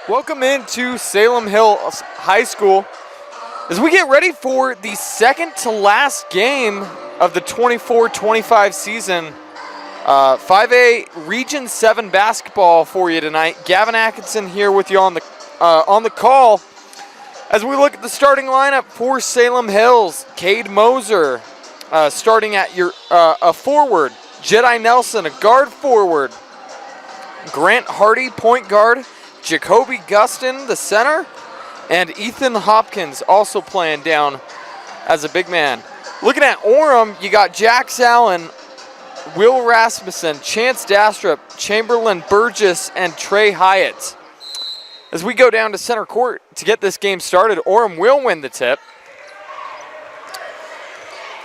Welcome into Salem Hills High School as we get ready for the second to last game of the 24-25 season. 5A Region 7 basketball for you tonight. Gavin Atkinson here with you on the call as we look at the starting lineup for Salem Hills. Cade Moser starting at a forward. Jedi Nelson, a guard forward. Grant Hardy, point guard. Jacoby Gustin, the center. And Ethan Hopkins also playing down as a big man. Looking at Orem, you got Jax Allen, Will Rasmussen, Chance Dastrup, Chamberlain Burgess, and Trey Hyatt. As we go down to center court to get this game started, Orem will win the tip.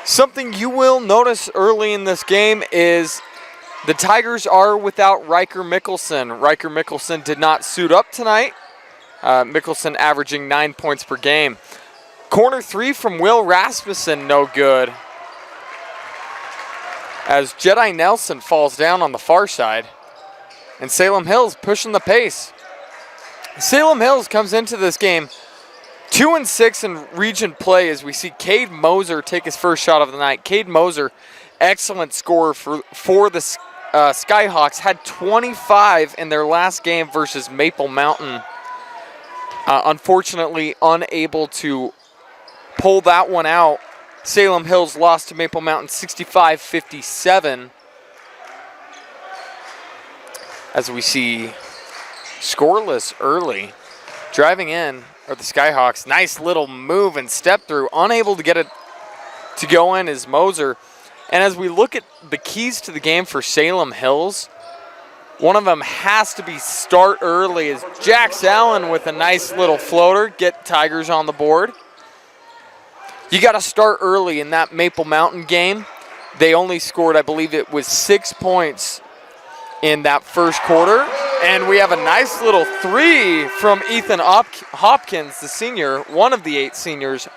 Something you will notice early in this game is the Tigers are without Riker Mickelson. Riker Mickelson did not suit up tonight. Mickelson averaging 9 points per game. Corner three from Will Rasmussen, no good. As Jedi Nelson falls down on the far side. And Salem Hills pushing the pace. Salem Hills comes into this game 2-6 in region play as we see Cade Moser take his first shot of the night. Cade Moser, excellent scorer for the Skyhawks, had 25 in their last game versus Maple Mountain. Unfortunately, unable to pull that one out. Salem Hills lost to Maple Mountain 65-57. As we see scoreless early. Driving in are the Skyhawks. Nice little move and step through. Unable to get it to go in is Moser. And as we look at the keys to the game for Salem Hills, one of them has to be start early is Jax Allen with a nice little floater. Get Tigers on the board. You got to start early in that Maple Mountain game. They only scored, I believe it was 6 points in that first quarter. And we have a nice little three from Ethan Hopkins, the senior, one of the 8 seniors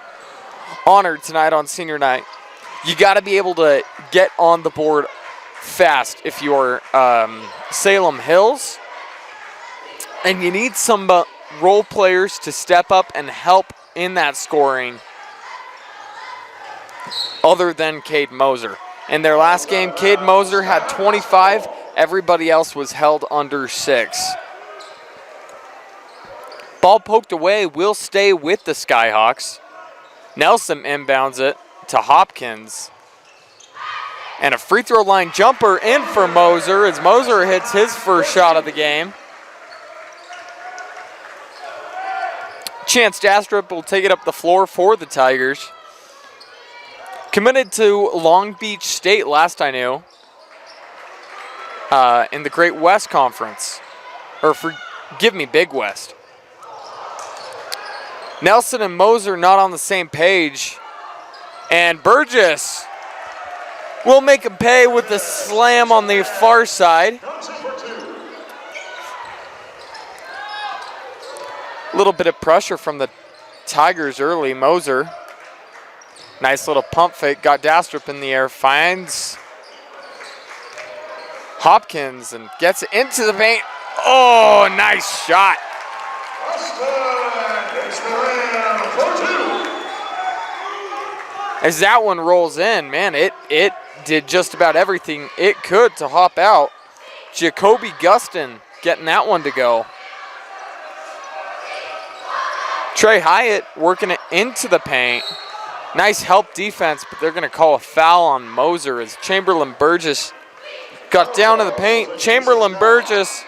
honored tonight on senior night. You got to be able to get on the board fast if you're Salem Hills. And you need some role players to step up and help in that scoring other than Cade Moser. In their last game, Cade Moser had 25. Everybody else was held under 6. Ball poked away, will stay with the Skyhawks. Nelson inbounds it to Hopkins. And a free throw line jumper in for Moser as Moser hits his first shot of the game. Chance Dastrup will take it up the floor for the Tigers. Committed to Long Beach State last I knew. In the Great West Conference. Or forgive me, Big West. Nelson and Moser not on the same page. And Burgess will make him pay with the slam on the far side. A little bit of pressure from the Tigers early. Moser. Nice little pump fake. Got Dastrup in the air. Finds Hopkins and gets it into the paint. Oh, nice shot. As that one rolls in, man, it did just about everything it could to hop out. Jacoby Gustin getting that one to go. Trey Hyatt working it into the paint. Nice help defense, but they're going to call a foul on Moser as Chamberlain Burgess got down to the paint. Chamberlain Burgess,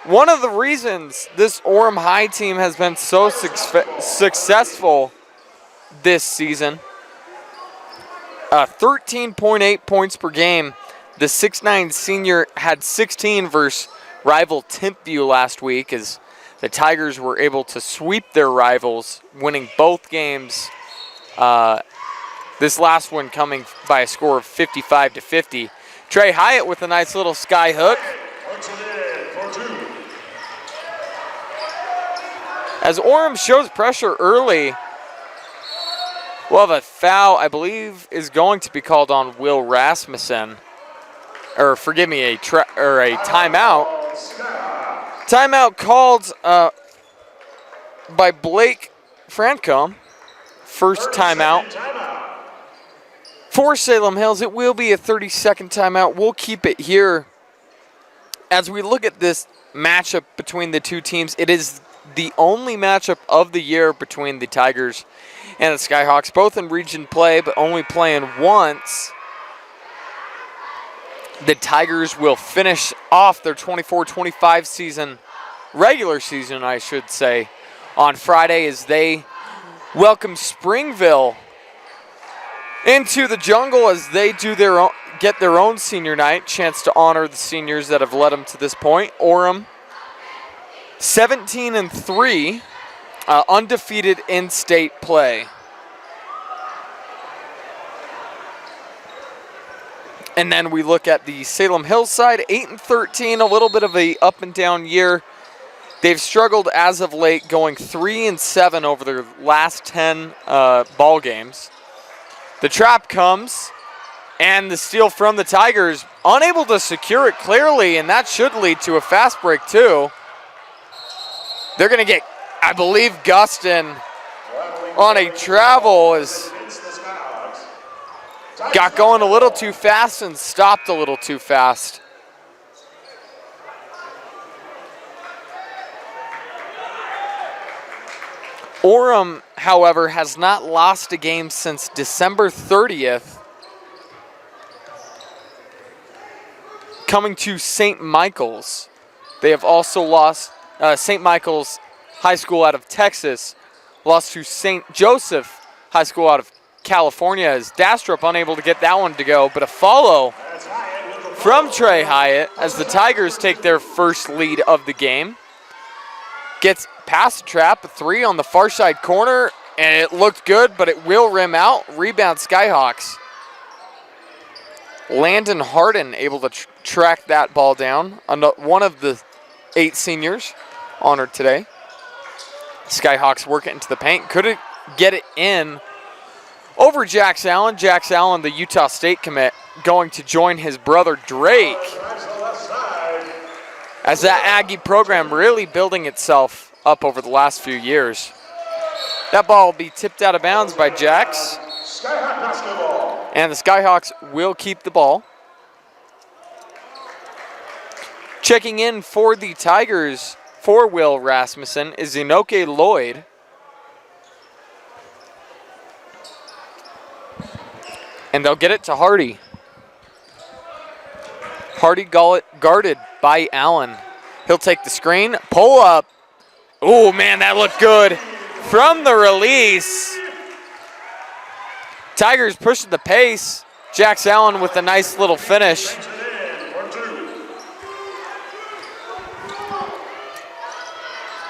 one of the reasons this Orem High team has been so successful this season. 13.8 points per game. The 6'9 senior had 16 versus rival Timpview last week as the Tigers were able to sweep their rivals, winning both games. This last one coming by a score of 55-50. Trey Hyatt with a nice little sky hook. As Orem shows pressure early, we'll have a foul, I believe, is going to be called on Will Rasmussen. Or forgive me, a timeout. Timeout called by Blake Francom. First timeout for Salem Hills. It will be a 30-second timeout. We'll keep it here. As we look at this matchup between the two teams, it is the only matchup of the year between the Tigers and the Skyhawks, both in region play, but only playing once. The Tigers will finish off their 24-25 season, regular season, I should say, on Friday as they welcome Springville into the jungle as they do get their own senior night, chance to honor the seniors that have led them to this point. Orem, 17-3, undefeated in state play. And then we look at the Salem Hills side, 8-13, a little bit of a up and down year. They've struggled as of late, going 3-7 over their last 10 ball games. The trap comes, and the steal from the Tigers, unable to secure it clearly, and that should lead to a fast break too. They're going to get, I believe, Gustin on a travel as got going a little too fast and stopped a little too fast. Orem, however, has not lost a game since December 30th, coming to St. Michael's. They have also lost St. Michael's High School out of Texas, lost to St. Joseph High School out of California as Dastrup unable to get that one to go, but a follow from Trey Hyatt as the Tigers take their first lead of the game. Gets past the trap, a three on the far side corner, and it looked good, but it will rim out. Rebound Skyhawks. Landon Harden able to track that ball down. One of the 8 seniors honored today. Skyhawks work it into the paint. Couldn't get it in over Jax Allen. Jax Allen, the Utah State commit, going to join his brother Drake as that Aggie program really building itself up over the last few years. That ball will be tipped out of bounds by Jax. And the Skyhawks will keep the ball. Checking in for the Tigers for Will Rasmussen is Inoke Lloyd. And they'll get it to Hardy. Hardy guarded by Allen. He'll take the screen, pull up. Oh, man, that looked good. From the release. Tigers pushing the pace. Jax Allen with a nice little finish.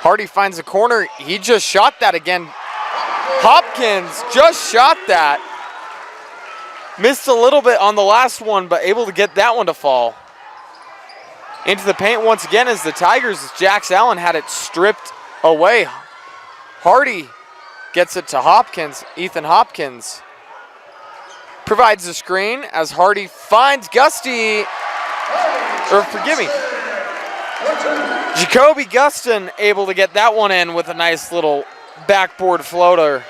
Hardy finds a corner. He just shot that again. Hopkins just shot that. Missed a little bit on the last one, but able to get that one to fall. Into the paint once again as the Tigers, as Jax Allen had it stripped away. Hardy gets it to Hopkins. Ethan Hopkins provides the screen as Hardy finds Jacoby Gustin able to get that one in with a nice little backboard floater.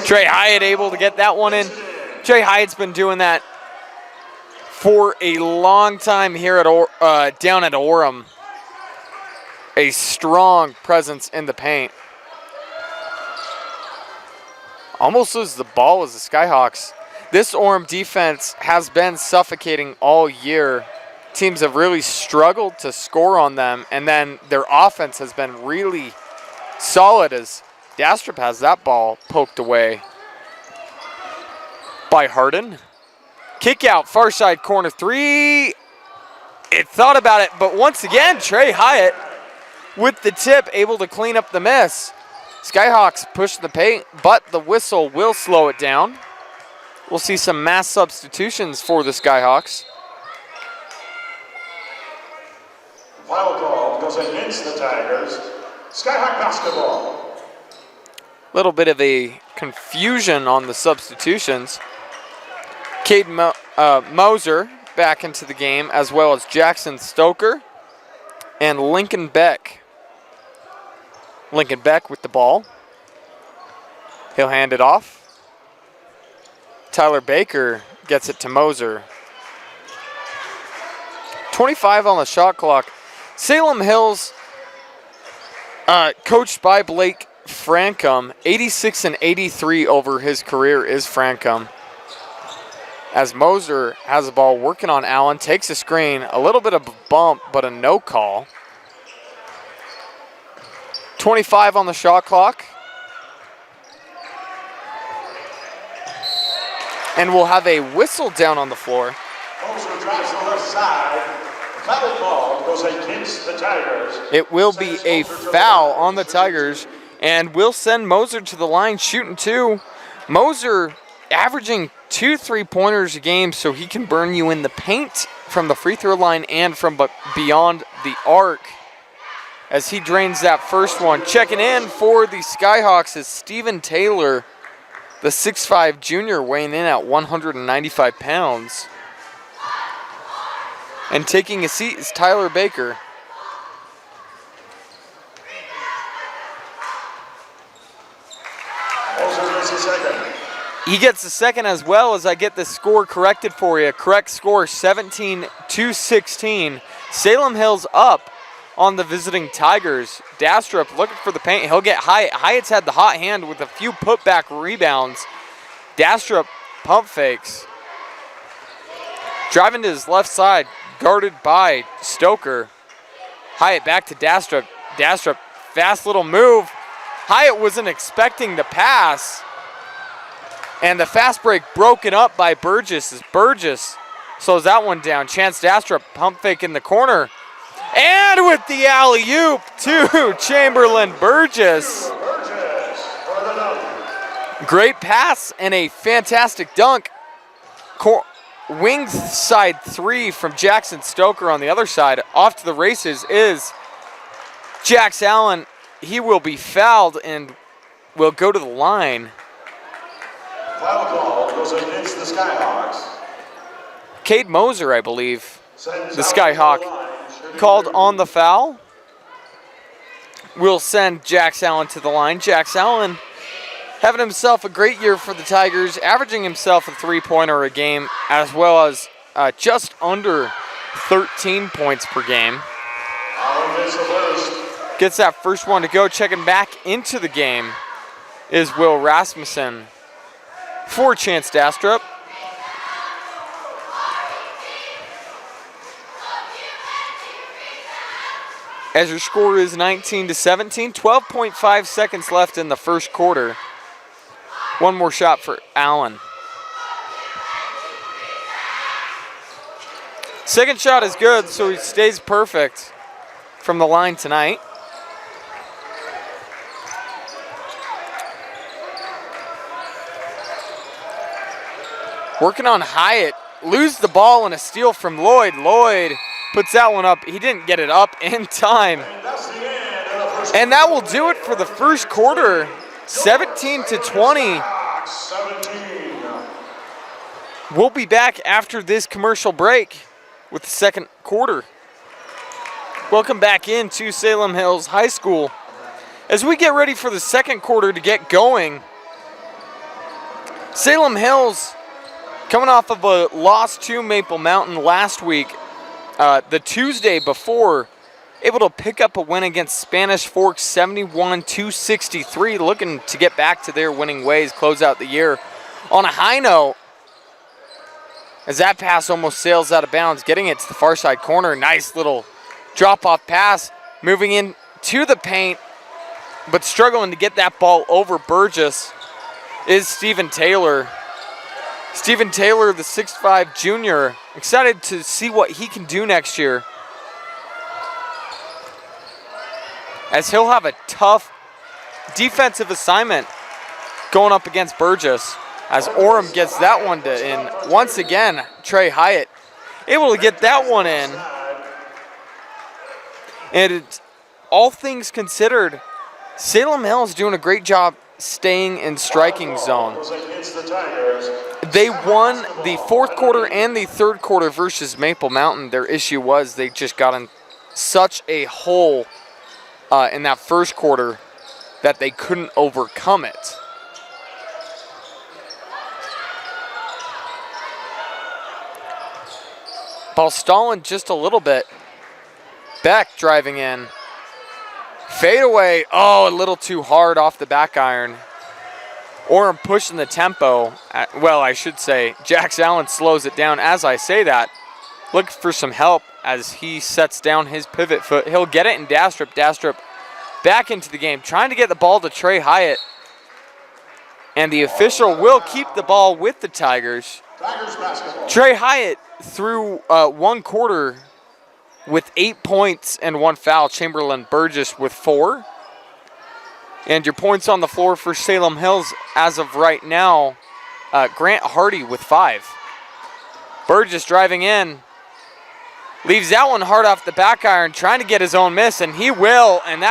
Trey Hyatt able to get that one in. Trey Hyatt's been doing that for a long time here at down at Orem. A strong presence in the paint. Almost loses the ball as the Skyhawks. This Orem defense has been suffocating all year. Teams have really struggled to score on them, and then their offense has been really solid as Dastrup has that ball poked away by Harden. Kick out, far side corner three. It thought about it, but once again, Trey Hyatt with the tip, able to clean up the miss. Skyhawks push the paint, but the whistle will slow it down. We'll see some mass substitutions for the Skyhawks. Foul call goes against the Tigers. Skyhawk basketball. Little bit of a confusion on the substitutions. Moser back into the game, as well as Jackson Stoker and Lincoln Beck. Lincoln Beck with the ball. He'll hand it off. Tyler Baker gets it to Moser. 25 on the shot clock. Salem Hills, coached by Blake Francom, 86 and 83 over his career is Francom. As Moser has the ball working on Allen, takes a screen, a little bit of a bump, but a no call. 25 on the shot clock. And we'll have a whistle down on the floor. Moser drives to the left side. Foul ball goes against the Tigers. It will be a foul on the Tigers, and we'll send Moser to the line shooting 2. Moser averaging 2 3-pointers a game, so he can burn you in the paint from the free throw line and from beyond the arc. As he drains that first one. Checking in for the Skyhawks is Steven Taylor, the 6'5 junior, weighing in at 195 pounds. And taking a seat is Tyler Baker. Moser gets a second. He gets the second as well, as I get the score corrected for you. Correct score, 17-16. Salem Hills up on the visiting Tigers. Dastrup looking for the paint. He'll get Hyatt. Hyatt's had the hot hand with a few putback rebounds. Dastrup pump fakes. Driving to his left side, guarded by Stoker. Hyatt back to Dastrup. Dastrup, fast little move. Hyatt wasn't expecting the pass. And the fast break broken up by Burgess as Burgess slows that one down. Chance Dastrup, pump fake in the corner. And with the alley-oop to Chamberlain Burgess. Great pass and a fantastic dunk. Wing side 3 from Jackson Stoker on the other side. Off to the races is Jax Allen. He will be fouled and will go to the line. Foul call goes against the Skyhawks. Cade Moser, I believe, the Skyhawk, called on the foul. We'll send Jax Allen to the line. Jax Allen having himself a great year for the Tigers, averaging himself a 3-pointer a game, as well as just under 13 points per game. Gets that first one to go. Checking back into the game is Will Rasmussen for Chance Dastrup. As your score is 19-17, 12.5 seconds left in the first quarter. One more shot for Allen. Second shot is good, so he stays perfect from the line tonight. Working on Hyatt. Lose the ball and a steal from Lloyd. Lloyd puts that one up. He didn't get it up in time. And that will do it for the first quarter. 17-20. We'll be back after this commercial break with the second quarter. Welcome back into Salem Hills High School. As we get ready for the second quarter to get going, Salem Hills coming off of a loss to Maple Mountain last week, the Tuesday before, able to pick up a win against Spanish Fork 71-63, looking to get back to their winning ways, close out the year on a high note, as that pass almost sails out of bounds, getting it to the far side corner. Nice little drop-off pass, moving in to the paint, but struggling to get that ball over Burgess is Steven Taylor. Steven Taylor, the 6'5 junior, excited to see what he can do next year, as he'll have a tough defensive assignment going up against Burgess, as Orem gets that one in. Once again, Trey Hyatt able to get that one in. And all things considered, Salem Hills doing a great job staying in striking zone. They won the fourth quarter and the third quarter versus Maple Mountain. Their issue was they just got in such a hole in that first quarter that they couldn't overcome it. Ball stalling just a little bit. Beck driving in. Fade away. Oh, a little too hard off the back iron. Orem pushing the tempo. Well, I should say, Jax Allen slows it down as I say that. Look for some help as he sets down his pivot foot. He'll get it in Dastrup. Dastrup back into the game, trying to get the ball to Trey Hyatt. And the official will keep the ball with the Tigers. Trey Hyatt through one quarter with 8 points and 1 foul. Chamberlain Burgess with 4. And your points on the floor for Salem Hills as of right now, Grant Hardy with 5. Burgess driving in. Leaves that one hard off the back iron, trying to get his own miss, and he will, and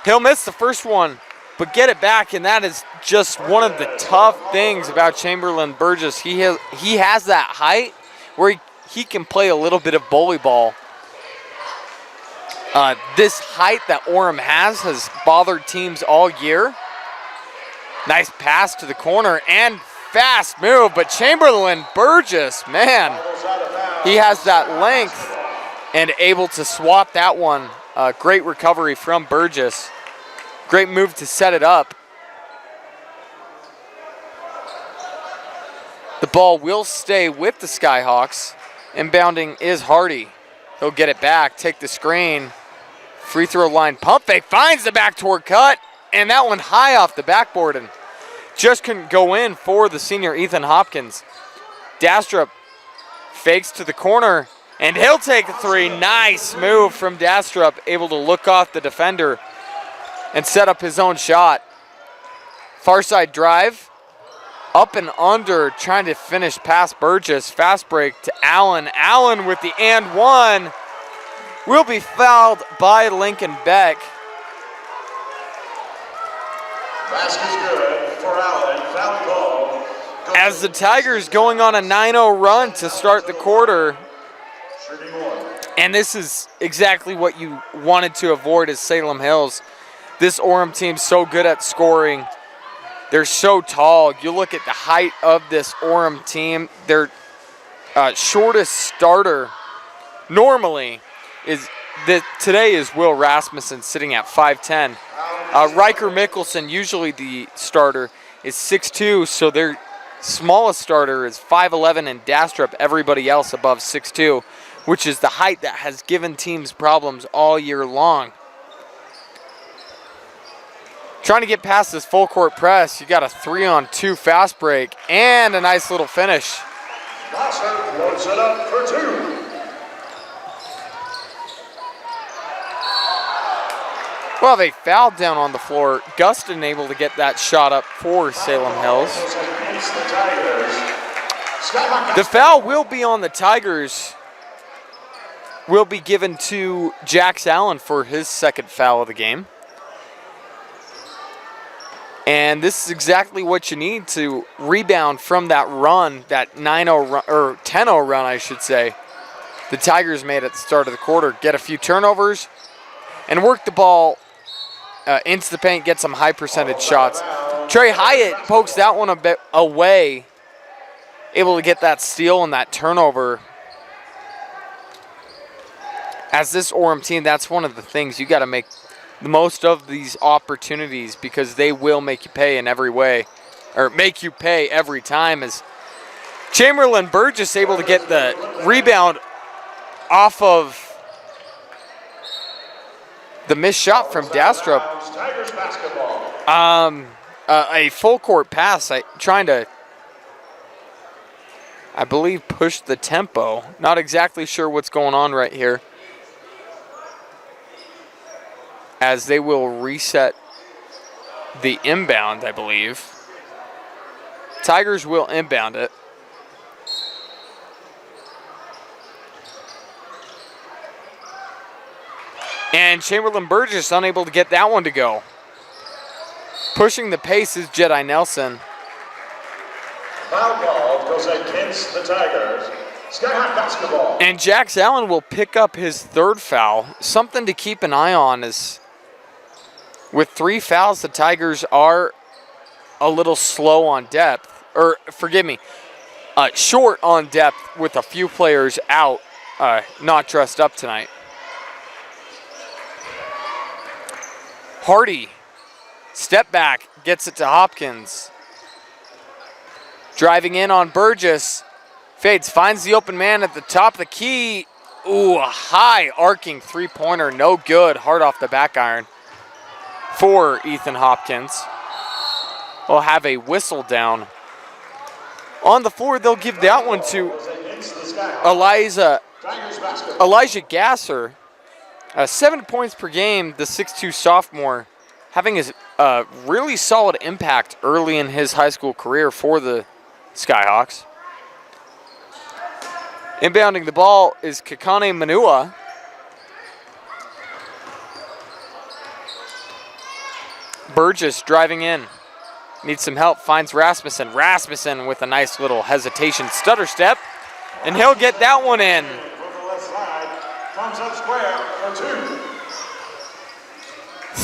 he'll miss the first one, but get it back, and that is just one of the tough things about Chamberlain Burgess. He has that height where he can play a little bit of bully ball. This height that Orem has bothered teams all year. Nice pass to the corner and fast move, but Chamberlain Burgess, man, he has that length and able to swat that one. Great recovery from Burgess. Great move to set it up. The ball will stay with the Skyhawks. Inbounding is Hardy. He'll get it back, take the screen. Free throw line pump fake, finds the backdoor cut, and that one high off the backboard and just couldn't go in for the senior Ethan Hopkins. Dastrup fakes to the corner, and he'll take a 3. Nice move from Dastrup, able to look off the defender and set up his own shot. Far side drive, up and under, trying to finish past Burgess. Fast break to Allen. Allen with the and one. Will be fouled by Lincoln Beck. Basket's good for Allen. Foul call. As the Tigers going on a 9-0 run to start the quarter. And this is exactly what you wanted to avoid as Salem Hills. This Orem team's so good at scoring. They're so tall. You look at the height of this Orem team. Their shortest starter normally today is Will Rasmussen, sitting at 5'10". Riker Mickelson, usually the starter, is 6'2", so their smallest starter is 5'11", and Dastrup, everybody else above 6'2", which is the height that has given teams problems all year long. Trying to get past this full court press, you got a 3-on-2 fast break and a nice little finish. Gosser floats it up for 2. Well, they fouled down on the floor. Gustin able to get that shot up for Salem Hills. The foul will be on the Tigers. Will be given to Jax Allen for his second foul of the game. And this is exactly what you need to rebound from that run, that 9-0 run, or 10-0 run, I should say. The Tigers made at the start of the quarter. Get a few turnovers and work the ball into the paint, get some high percentage shots. Trey Hyatt pokes that one a bit away, able to get that steal and that turnover. As this Orem team, that's one of the things you got to make the most of these opportunities, because they will make you pay in every way, or make you pay every time. As Chamberlain Burgess able to get the rebound off of the missed shot from Dastrup. A full court pass, trying to, I believe, push the tempo. Not exactly sure what's going on right here, as they will reset the inbound, I believe. Tigers will inbound it. And Chamberlain Burgess unable to get that one to go. Pushing the pace is Jedi Nelson. Foul called goes against the Tigers. Skyhawk basketball. And Jax Allen will pick up his third foul. Something to keep an eye on is with 3 fouls, the Tigers are a little slow on depth. Or, forgive me, short on depth with a few players out, not dressed up tonight. Hardy, step back, gets it to Hopkins. Driving in on Burgess. Fades, finds the open man at the top of the key. Ooh, a high arcing three-pointer, no good. Hard off the back iron for Ethan Hopkins. We'll have a whistle down. On the floor, they'll give that one to Elijah Gasser. 7 points per game, the 6'2 sophomore, having a really solid impact early in his high school career for the Skyhawks. Inbounding the ball is Kakane Manua. Burgess driving in. Needs some help, finds Rasmussen. Rasmussen with a nice little hesitation stutter step. And he'll get that one in. Comes up square for 2.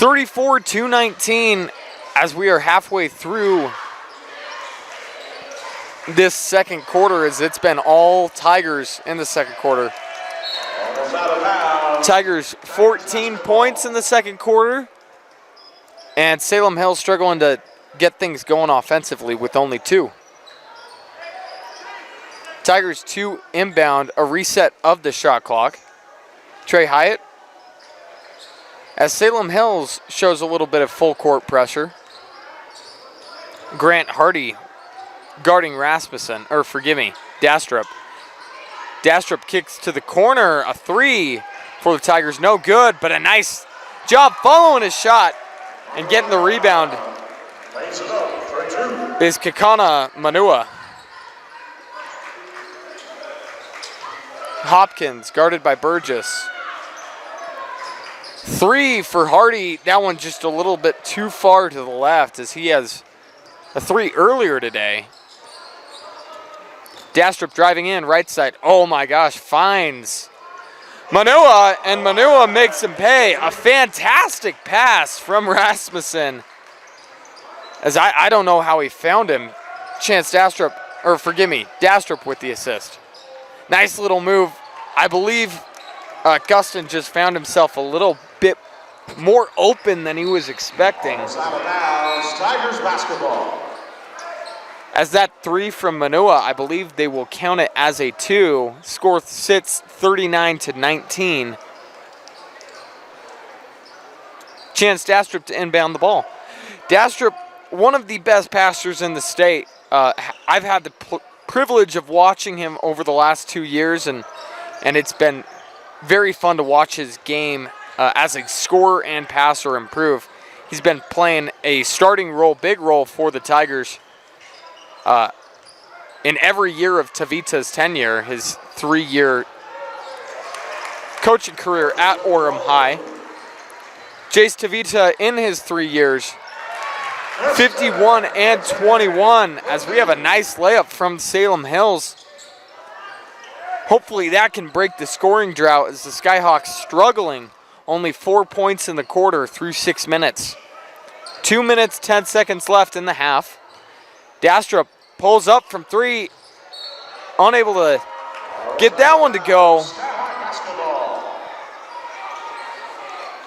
34-19 as we are halfway through this second quarter, as it's been all Tigers in the second quarter. Tigers 14 points in the second quarter, and Salem Hills struggling to get things going offensively with only 2. Tigers 2 inbound, a reset of the shot clock. Trey Hyatt, as Salem Hills shows a little bit of full court pressure. Grant Hardy guarding Rasmussen, or forgive me, Dastrup. Dastrup kicks to the corner, a 3 for the Tigers, no good, but a nice job following his shot and getting the rebound is Kakana Manua. Hopkins guarded by Burgess. 3 for Hardy, that one just a little bit too far to the left as he has a 3 earlier today. Dastrup driving in, right side. Oh my gosh, finds Manua, and Manua makes him pay. A fantastic pass from Rasmussen. As I don't know how he found him. Chance Dastrup, or forgive me, Dastrup with the assist. Nice little move. I believe Gustin just found himself a little bit more open than he was expecting. Tigers basketball. As that 3 from Manua, I believe they will count it as a 2. Score sits 39-19. Chance Dastrup to inbound the ball. Dastrup, one of the best passers in the state. I've had the privilege of watching him over the last 2 years, and it's been very fun to watch his game as a scorer and passer improve. He's been playing a starting role, big role for the Tigers in every year of Tavita's tenure, his 3-year coaching career at Orem High. Jace Tavita in his 3 years, 51 and 21, as we have a nice layup from Salem Hills. Hopefully that can break the scoring drought as the Skyhawks struggling. Only 4 points in the quarter through 6 minutes. 2 minutes, 10 seconds left in the half. Dastrup pulls up from 3, unable to get that one to go.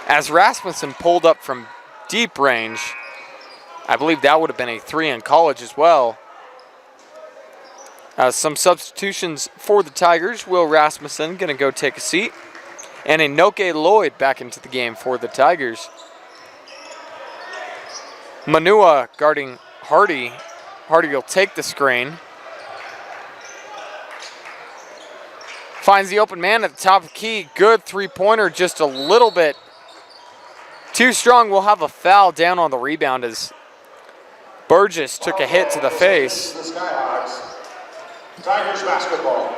As Rasmussen pulled up from deep range. I believe that would have been a 3 in college as well. Some substitutions for the Tigers. Will Rasmussen going to go take a seat. And Enoke Lloyd back into the game for the Tigers. Manua guarding Hardy. Hardy will take the screen. Finds the open man at the top of the key. Good three-pointer, just a little bit too strong. We'll have a foul down on the rebound as Burgess took a hit to the face. The Skyhawks. Tigers basketball.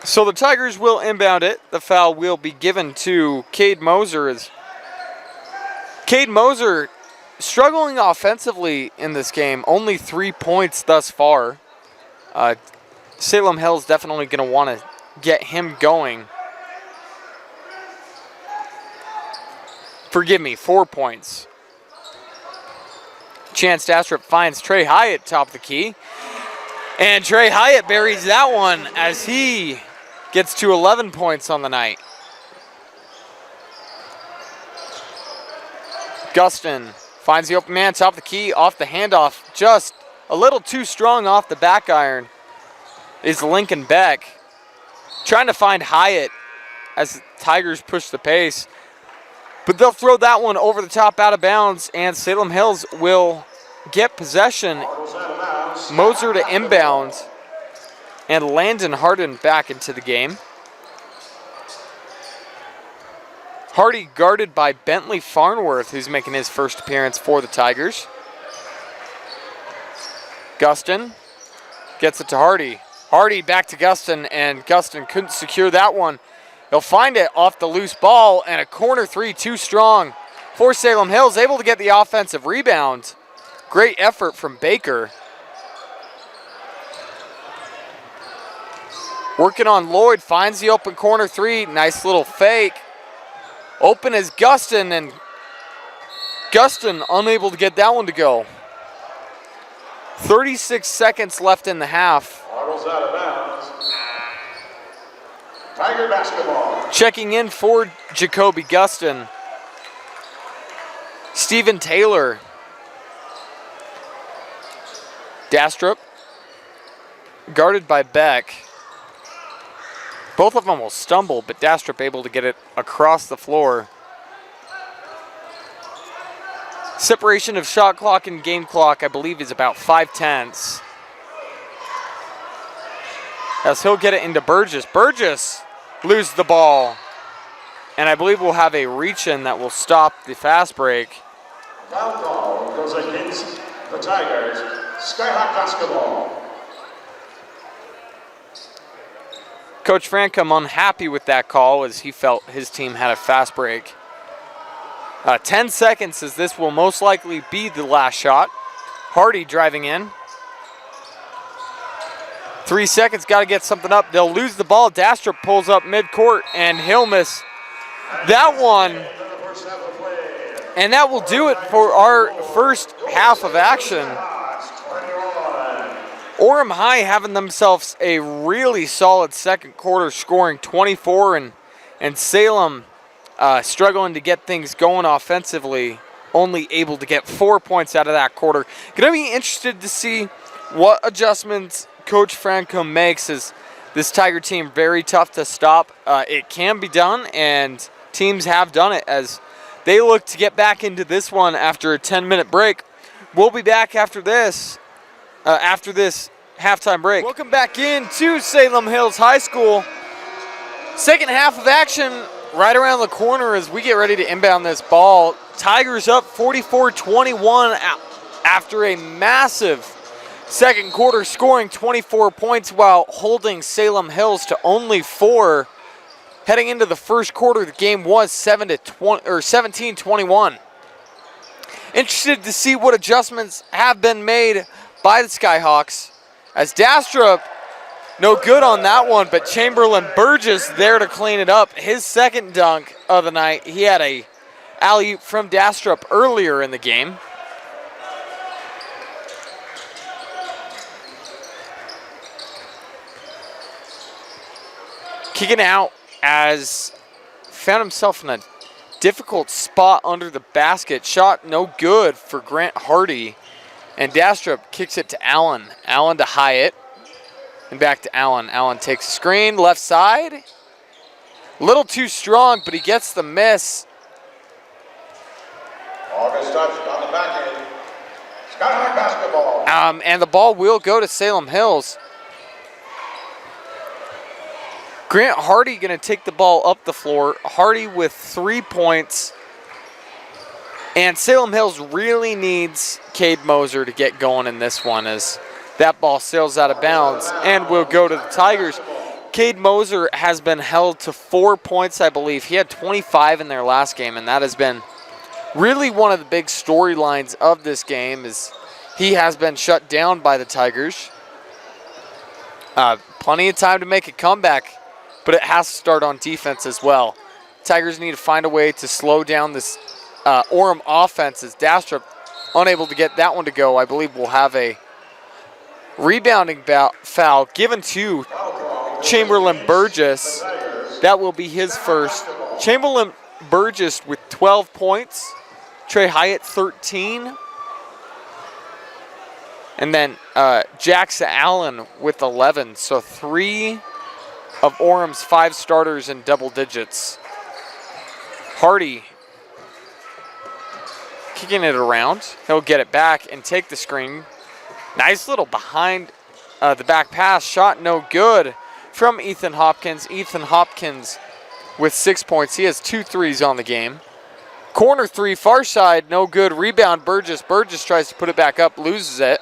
So the Tigers will inbound it. The foul will be given to Cade Moser. As Cade Moser struggling offensively in this game. Only 3 points thus far. Salem Hills definitely going to want to get him going. Forgive me, 4 points. Chance Dastrup finds Trey Hyatt top of the key. And Trey Hyatt buries that one as he gets to 11 points on the night. Guston finds the open man top of the key off the handoff. Just a little too strong off the back iron is Lincoln Beck. Trying to find Hyatt as the Tigers push the pace. But they'll throw that one over the top out of bounds, and Salem Hills will get possession. Moser to inbound, and Landon Harden back into the game. Hardy guarded by Bentley Farnworth, who's making his first appearance for the Tigers. Guston gets it to Hardy. Hardy back to Guston, and Guston couldn't secure that one. He'll find it off the loose ball, and a corner three too strong for Salem Hills, able to get the offensive rebound. Great effort from Baker. Working on Lloyd, finds the open corner three. Nice little fake. Open is Guston, and Guston unable to get that one to go. 36 seconds left in the half. Waddles out of bounds. Tiger basketball. Checking in for Jacoby Guston. Stephen Taylor. Dastrup. Guarded by Beck. Both of them will stumble, but Dastrup able to get it across the floor. Separation of shot clock and game clock, I believe, is about 5/10. As he'll get it into Burgess. Burgess loses the ball. And I believe we'll have a reach-in that will stop the fast break. Foul call goes against the Tigers. Skyhawk basketball. Coach Francom unhappy with that call as he felt his team had a fast break. 10 seconds as this will most likely be the last shot. Hardy driving in. 3 seconds, got to get something up. They'll lose the ball. Dastrup pulls up midcourt, and he'll miss that one. And that will do it for our first half of action. Orem High having themselves a really solid second quarter, scoring 24, and Salem struggling to get things going offensively, only able to get 4 points out of that quarter. Going to be interested to see what adjustments Coach Francom makes, as this Tiger team very tough to stop. It can be done, and teams have done it as they look to get back into this one after a 10-minute break. We'll be back after this halftime break. Welcome back in to Salem Hills High School. Second half of action right around the corner as we get ready to inbound this ball. Tigers up 44-21 after a massive second quarter, scoring 24 points while holding Salem Hills to only 4. Heading into the first quarter, the game was 17-21. Interested to see what adjustments have been made by the Skyhawks, as Dastrup, no good on that one, but Chamberlain Burgess there to clean it up. His second dunk of the night. He had a alley-oop from Dastrup earlier in the game. Kicking out as found himself in a difficult spot under the basket. Shot no good for Grant Hardy. And Dastrup kicks it to Allen. Allen to Hyatt. And back to Allen. Allen takes a screen, left side. A little too strong, but he gets the miss. August touch on the back end. Skyhawk basketball. And the ball will go to Salem Hills. Grant Hardy going to take the ball up the floor. Hardy with 3 points. And Salem Hills really needs Cade Moser to get going in this one, as that ball sails out of bounds and will go to the Tigers. Cade Moser has been held to 4 points, I believe. He had 25 in their last game, and that has been Really one of the big storylines of this game is he has been shut down by the Tigers. Plenty of time to make a comeback, but it has to start on defense as well. Tigers need to find a way to slow down this Orem offense as Dastrup unable to get that one to go. I believe we'll have a rebounding foul given to Chamberlain Burgess. That will be his first. Chamberlain Burgess with 12 points. Trey Hyatt 13. And then Jackson Allen with 11. So 3 of Orem's 5 starters in double digits. Hardy kicking it around. He'll get it back and take the screen. Nice little behind the back pass. Shot no good from Ethan Hopkins. Ethan Hopkins with 6 points. He has 2 threes on the game. Corner 3, far side, no good. Rebound Burgess. Burgess tries to put it back up, loses it.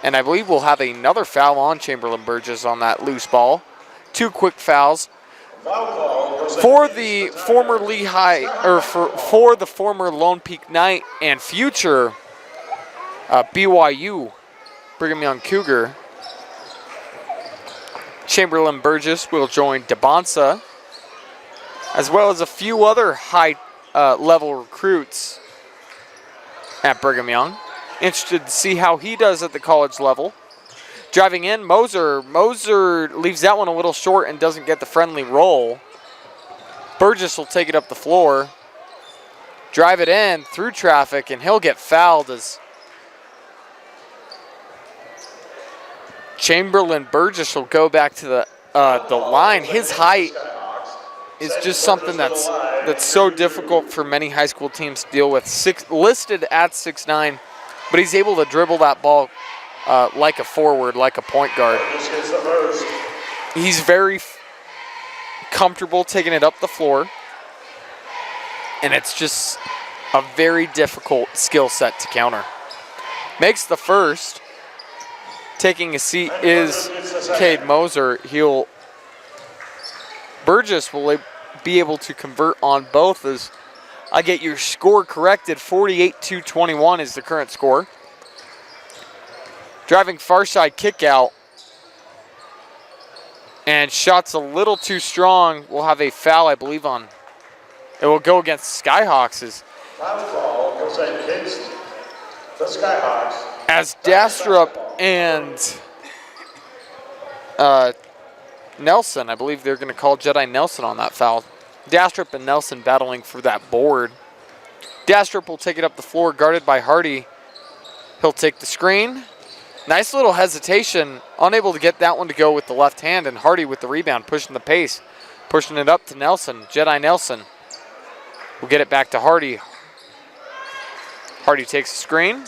And I believe we'll have another foul on Chamberlain Burgess on that loose ball. 2 quick fouls. For the former Lehigh, or for the former Lone Peak Knight and future BYU Brigham Young Cougar, Chamberlain Burgess will join DeBonsa, as well as a few other high-level recruits at Brigham Young. Interested to see how he does at the college level. Driving in, Moser. Moser leaves that one a little short and doesn't get the friendly roll. Burgess will take it up the floor. Drive it in through traffic, and he'll get fouled as Chamberlain Burgess will go back to the line. His height is just something that's so difficult for many high school teams to deal with. Listed at 6'9", but he's able to dribble that ball like a forward, like a point guard. He's very comfortable taking it up the floor, and it's just a very difficult skill set to counter. Makes the first. Taking a seat is Cade Moser. Burgess will be able to convert on both as I get your score corrected. 48-21 is the current score. Driving far side kick out. And shots a little too strong. We'll have a foul, I believe, on. It will go against Skyhawks. Foul goes against the Skyhawks. As Dastrup and Nelson, I believe they're going to call Jedi Nelson on that foul. Dastrup and Nelson battling for that board. Dastrup will take it up the floor, guarded by Hardy. He'll take the screen. Nice little hesitation, unable to get that one to go with the left hand, and Hardy with the rebound, pushing the pace, pushing it up to Nelson. Jedi Nelson will get it back to Hardy. Hardy takes the screen.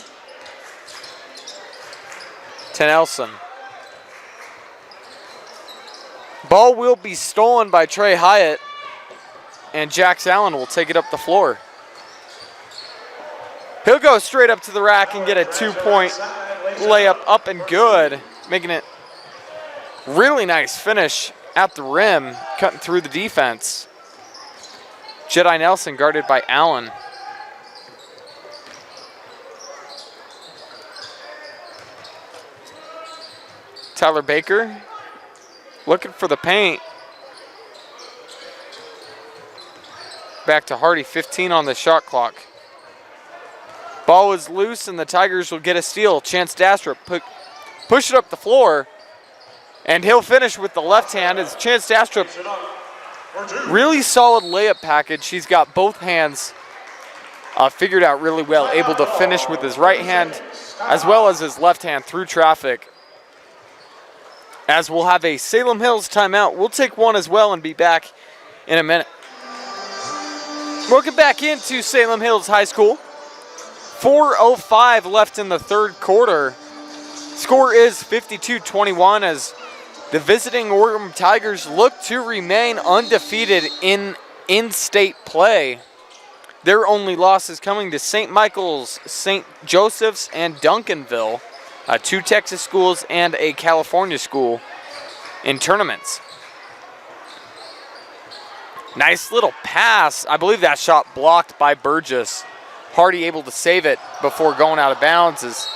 To Nelson. Ball will be stolen by Trey Hyatt, and Jax Allen will take it up the floor. He'll go straight up to the rack and get a 2-point layup up and good, making it really nice finish at the rim, cutting through the defense. Jedi Nelson guarded by Allen. Tyler Baker looking for the paint. Back to Hardy, 15 on the shot clock. Ball is loose and the Tigers will get a steal. Chance Dastrup push it up the floor, and he'll finish with the left hand as Chance Dastrup, really solid layup package. He's got both hands figured out really well, able to finish with his right hand as well as his left hand through traffic. As we'll have a Salem Hills timeout. We'll take one as well and be back in a minute. Welcome back into Salem Hills High School. 4:05 left in the third quarter. Score is 52-21 as the visiting Orem Tigers look to remain undefeated in in-state play. Their only losses coming to St. Michael's, St. Joseph's, and Duncanville. 2 Texas schools and a California school in tournaments. Nice little pass. I believe that shot blocked by Burgess. Hardy able to save it before going out of bounds as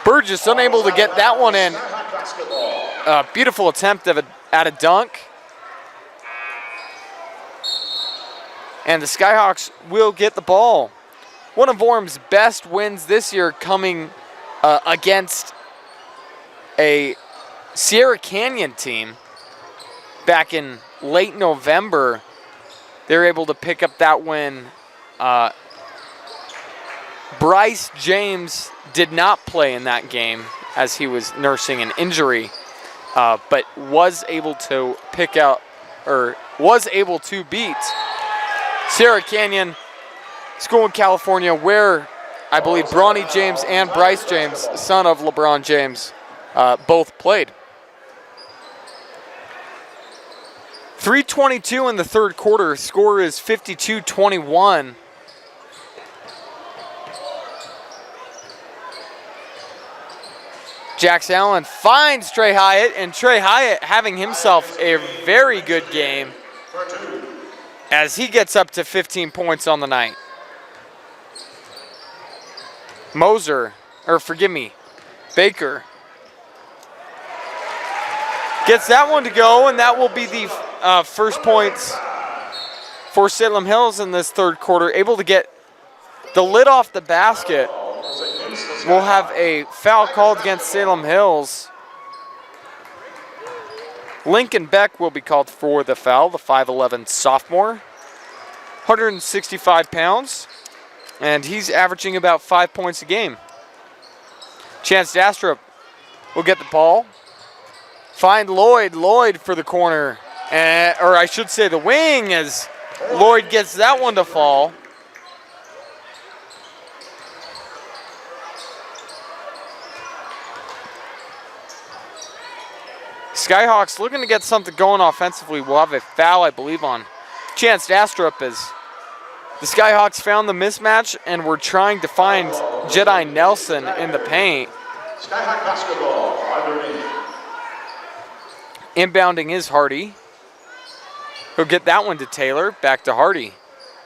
Burgess unable to get that one in. A beautiful attempt at a dunk. And the Skyhawks will get the ball. One of Orem's best wins this year coming against a Sierra Canyon team back in late November. They're able to pick up that win. Bryce James did not play in that game as he was nursing an injury, but was able to beat Sierra Canyon School in California, where I believe Bronny James and Bryce James, son of LeBron James, both played. 3:22 in the third quarter. Score is 52-21. Jax Allen finds Trey Hyatt, and Trey Hyatt having himself a very good game as he gets up to 15 points on the night. Baker gets that one to go, and that will be the first points for Salem Hills in this third quarter. Able to get the lid off the basket. We'll have a foul called against Salem Hills. Lincoln Beck will be called for the foul, the 5'11 sophomore. 165 pounds, and he's averaging about 5 points a game. Chance Dastrup will get the ball. Find Lloyd. Lloyd for the corner, or I should say the wing, as Lloyd gets that one to fall. Skyhawks looking to get something going offensively. We'll have a foul, I believe, on Chance Dastrup as the Skyhawks found the mismatch and were trying to find Jedi Nelson in the paint. Skyhawk basketball, underneath. Inbounding is Hardy. He'll get that one to Taylor. Back to Hardy.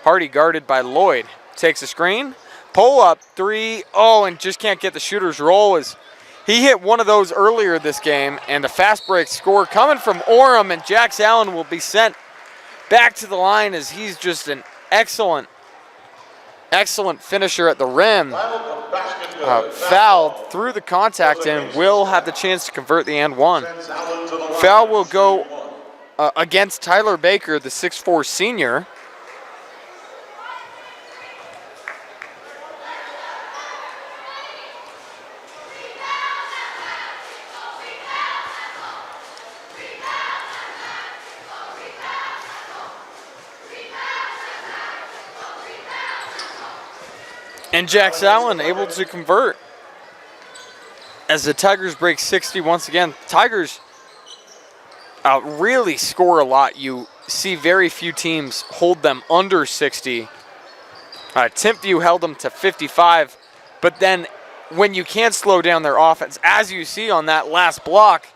Hardy guarded by Lloyd. Takes a screen. Pull up three. Oh, and just can't get the shooter's roll as he hit one of those earlier this game. And a fast break score coming from Orem, and Jax Allen will be sent back to the line as he's just an excellent finisher at the rim. Fouled through the contact and will have the chance to convert the and one. Foul will go against Tyler Baker, the 6'4 senior. And Jax Allen able to convert as the Tigers break 60 once again. Tigers really score a lot. You see very few teams hold them under 60. Timpview held them to 55. But then when you can't slow down their offense, as you see on that last block,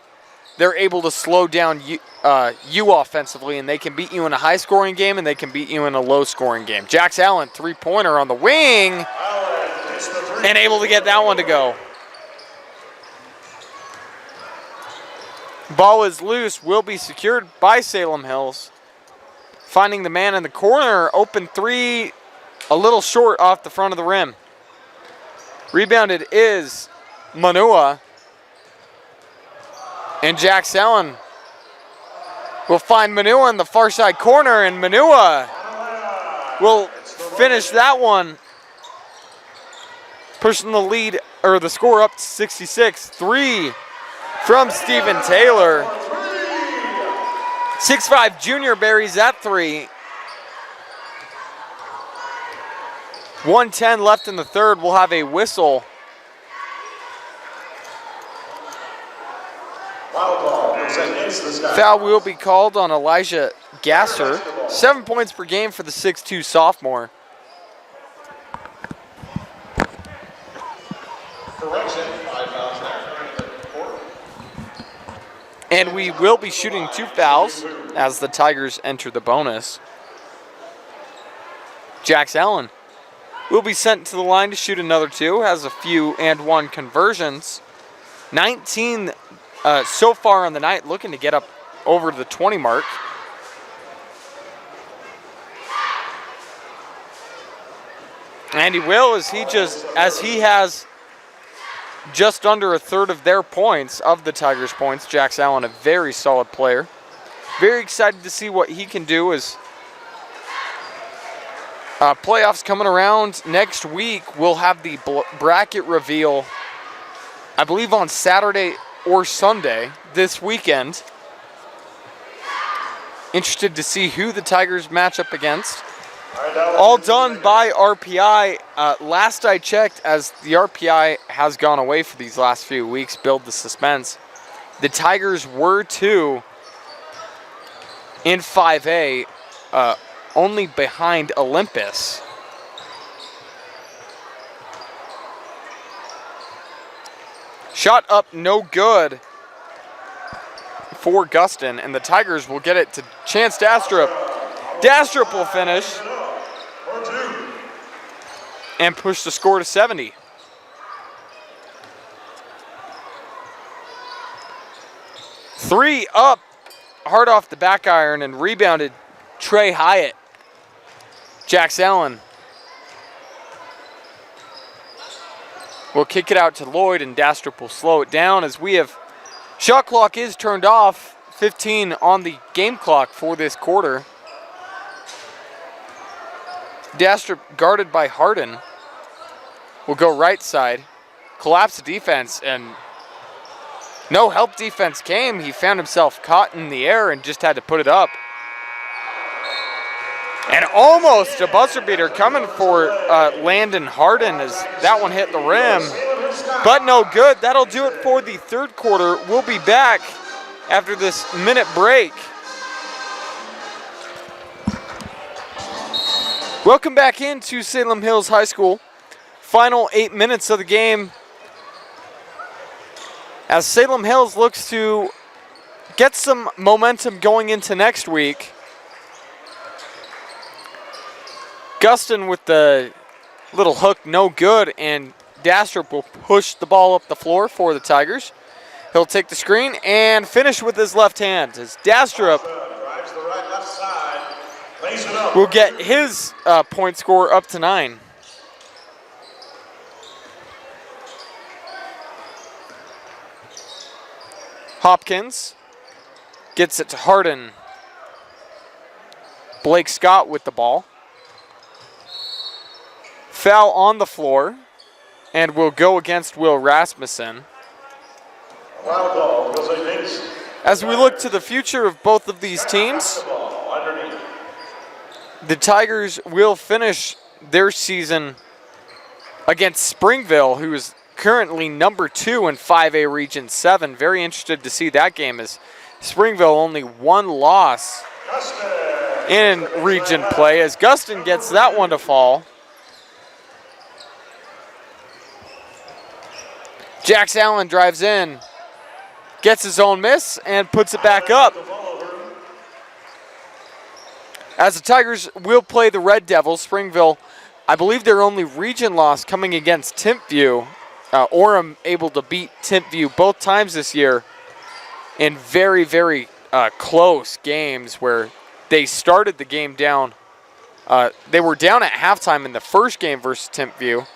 they're able to slow down you offensively, and they can beat you in a high-scoring game, and they can beat you in a low-scoring game. Jax Allen, three-pointer on the wing, and able to get that one to go. Ball is loose, will be secured by Salem Hills. Finding the man in the corner, open three, a little short off the front of the rim. Rebounded is Manua. And Jax Allen will find Manua in the far side corner, and Manua will finish that one, pushing the lead, or the score up to 66. 3 from Stephen Taylor. 6'5 junior buries that three. 1:10 left in the third. We'll have a whistle. Foul will be called on Elijah Gasser. 7 points per game for the 6'2 sophomore. And we will be shooting 2 fouls as the Tigers enter the bonus. Jax Allen will be sent to the line to shoot another 2. Has a few and 1 conversions. 19 so far on the night, looking to get up over the 20 mark. And he will, as he has just under a third of their points, of the Tigers' points. Jax Allen, a very solid player. Very excited to see what he can do as playoffs coming around next week. We'll have the bracket reveal, I believe, on Saturday or Sunday this weekend. Interested to see who the Tigers match up against. All done by RPI. Last I checked, as the RPI has gone away for these last few weeks, build the suspense, the Tigers were 2 in 5A, only behind Olympus. Shot up, no good for Guston, and the Tigers will get it to Chance Dastrup. Dastrup will finish and push the score to 70. Three up, hard off the back iron, and rebounded Trey Hyatt. Jax Allen will kick it out to Lloyd, and Dastrup will slow it down as we have, shot clock is turned off, 15 on the game clock for this quarter. Dastrup, guarded by Harden, will go right side, collapse the defense, and no help defense came. He found himself caught in the air and just had to put it up. And almost a buzzer beater coming for Landon Harden as that one hit the rim, but no good. That'll do it for the third quarter. We'll be back after this minute break. Welcome back into Salem Hills High School. Final 8 minutes of the game as Salem Hills looks to get some momentum going into next week. Guston with the little hook, no good, and Dastrup will push the ball up the floor for the Tigers. He'll take the screen and finish with his left hand as Dastrup will get his point score up to 9. Hopkins gets it to Harden. Blake Scott with the ball. Foul on the floor, and will go against Will Rasmussen. As we look to the future of both of these teams, the Tigers will finish their season against Springville, who is currently number 2 in 5A Region 7. Very interested to see that game, as Springville only 1 loss in region play, as Guston gets that one to fall. Jax Allen drives in, gets his own miss, and puts it back up. As the Tigers will play the Red Devils, Springville, I believe their only region loss coming against Timpview. Orem able to beat Timpview both times this year in very, very close games where they started the game down. They were down at halftime in the first game versus Timpview,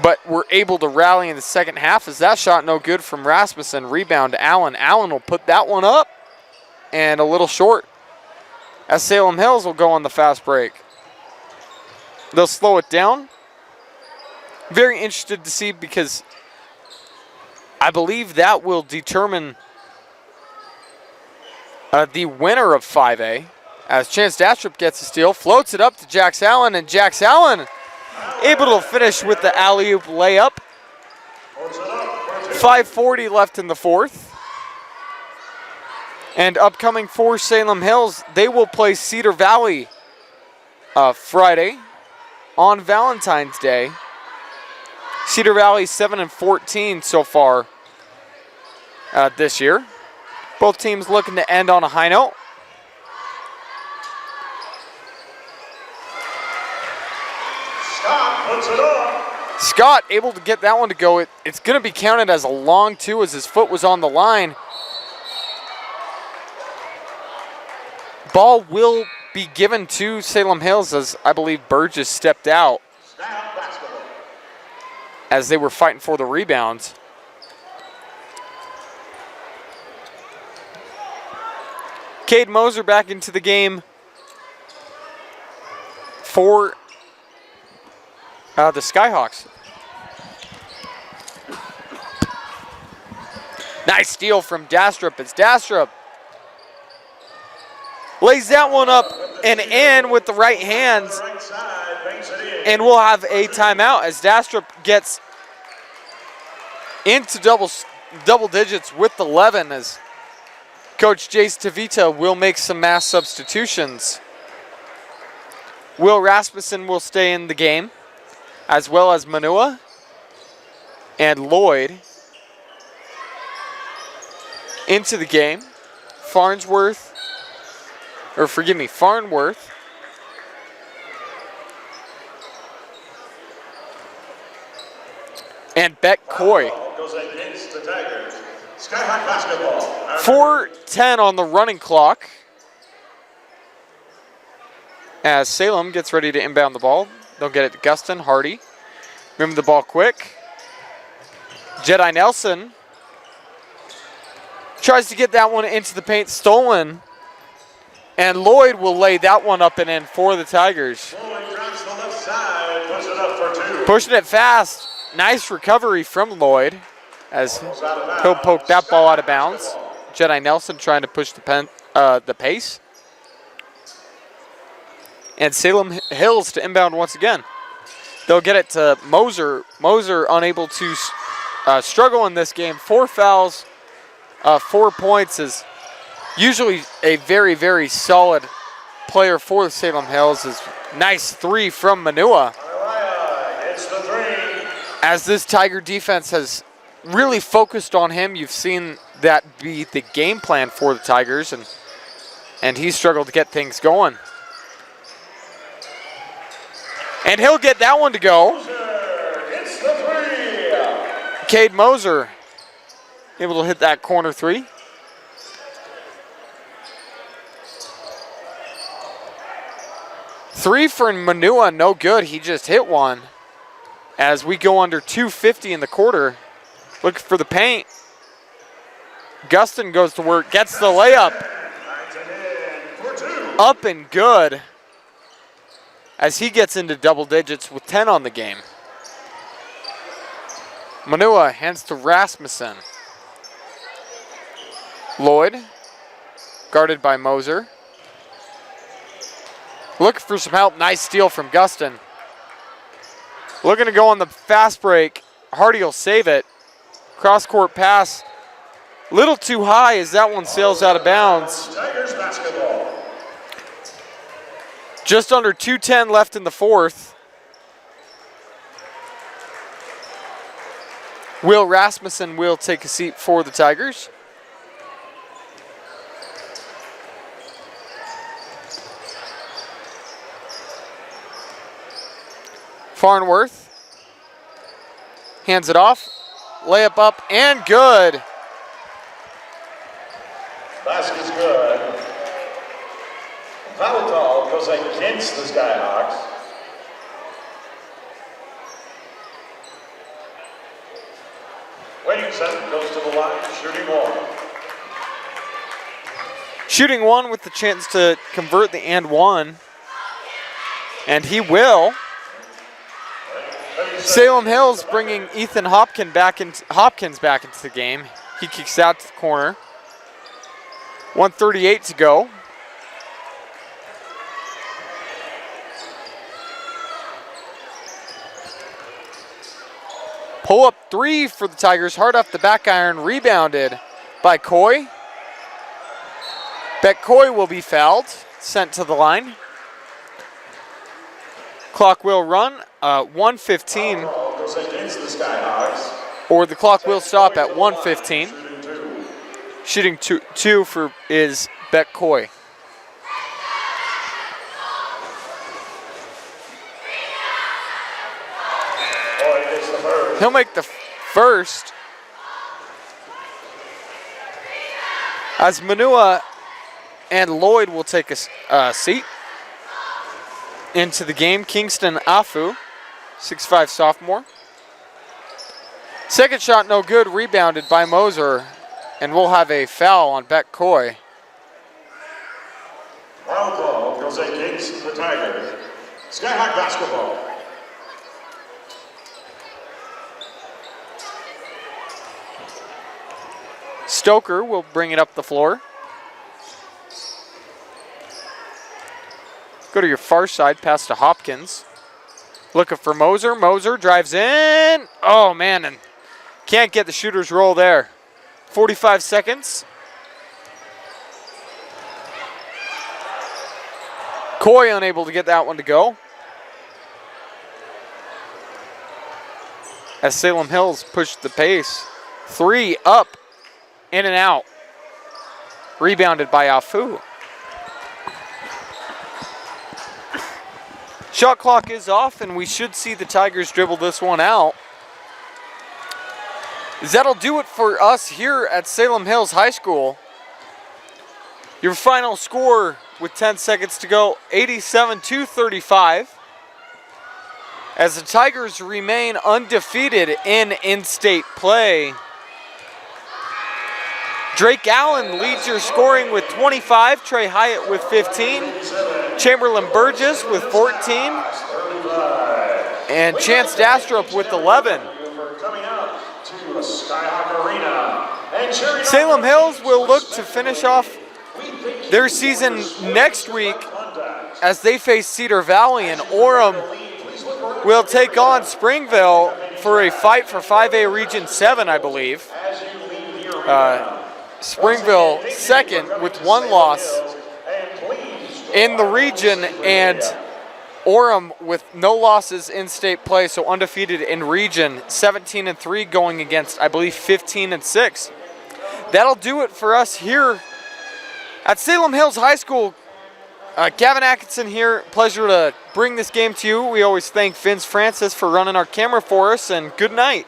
but were able to rally in the second half as that shot no good from Rasmussen. Rebound to Allen. Allen will put that one up and a little short as Salem Hills will go on the fast break. They'll slow it down. Very interested to see, because I believe that will determine the winner of 5A. As Chance Dastrup gets a steal, floats it up to Jax Allen, and Jax Allen able to finish with the alley-oop layup. 5:40 left in the fourth. And upcoming for Salem Hills, they will play Cedar Valley Friday on Valentine's Day. Cedar Valley 7-14 so far this year. Both teams looking to end on a high note. Scott able to get that one to go. It's going to be counted as a long two as his foot was on the line. Ball will be given to Salem Hills as I believe Burgess stepped out as they were fighting for the rebounds. Cade Moser back into the game for the Skyhawks. Nice steal from Dastrup. It's Dastrup. Lays that one up and in with the right hands. And we'll have a timeout as Dastrup gets into double digits with 11 as Coach Jace Tavita will make some mass substitutions. Will Rasmussen will stay in the game, as well as Manua and Lloyd into the game. Farnsworth and Beck Coy. Goes against the Tigers. Skyhawk basketball. 4:10 on the running clock as Salem gets ready to inbound the ball. They'll get it to Gustin, Hardy. Move the ball quick. Jedi Nelson tries to get that one into the paint, stolen. And Lloyd will lay that one up and in for the Tigers. Lloyd drives the left side, puts it up for two. Pushing it fast. Nice recovery from Lloyd as he'll poke that ball out of bounds. Jedi Nelson trying to push the pace. And Salem Hills to inbound once again. They'll get it to Moser. Moser unable to struggle in this game. 4 fouls, 4 points is usually a very, very solid player for the Salem Hills. Is nice 3 from Manua. It's the 3. As this Tiger defense has really focused on him, you've seen that be the game plan for the Tigers, and he struggled to get things going. And he'll get that one to go. It's the 3. Cade Moser able to hit that corner 3. Three for Manua, no good. He just hit one. As we go under 2:50 in the quarter, looking for the paint. Gustin goes to work, gets the layup. Up and good. As he gets into double digits with 10 on the game. Manua hands to Rasmussen. Lloyd, guarded by Moser. Looking for some help. Nice steal from Gustin. Looking to go on the fast break. Hardy will save it. Cross-court pass. Little too high as that one sails out of bounds. Tigers basketball. Just under 2:10 left in the fourth. Will Rasmussen will take a seat for the Tigers. Farnsworth hands it off, layup up and good. Basket's good. Foul call goes against the Skyhawks. Williamson goes to the line, shooting one. Shooting one with the chance to convert the and one. And he will. Salem Hills bringing Ethan Hopkins back into the game. He kicks out to the corner. 1:38 to go. Pull up 3 for the Tigers. Hard off the back iron. Rebounded by Coy. Beck Coy will be fouled. Sent to the line. Clock will run. 1:15. Goes against the Skyhawks. Or the clock will stop at 1:15. Shooting two for is Beck Coy. Coy He'll make the first. As Manua and Lloyd will take a seat into the game. Kingston Afu, 6'5" sophomore. Second shot no good, rebounded by Moser, and we'll have a foul on Beck Coy. Foul call goes against the Tigers. Skyhawk basketball. Stoker will bring it up the floor. Go to your far side, pass to Hopkins. Looking for Moser. Moser drives in. Oh, man, and can't get the shooter's roll there. 45 seconds. Coy unable to get that one to go. As Salem Hills pushed the pace. 3 up, in and out. Rebounded by Afu. Shot clock is off, and we should see the Tigers dribble this one out. That'll do it for us here at Salem Hills High School. Your final score with 10 seconds to go, 87-35. As the Tigers remain undefeated in in-state play. Drake Allen leads your scoring with 25, Trey Hyatt with 15, Chamberlain Burgess with 14, and Chance Dastrup with 11. Salem Hills will look to finish off their season next week as they face Cedar Valley, and Orem will take on Springville for a fight for 5A Region 7, I believe. Springville second with 1 loss in the region, and Orem with no losses in state play, so undefeated in region, 17-3 going against, I believe, 15-6. That'll do it for us here at Salem Hills High School. Gavin Atkinson here. Pleasure to bring this game to you. We always thank Vince Francis for running our camera for us, and good night.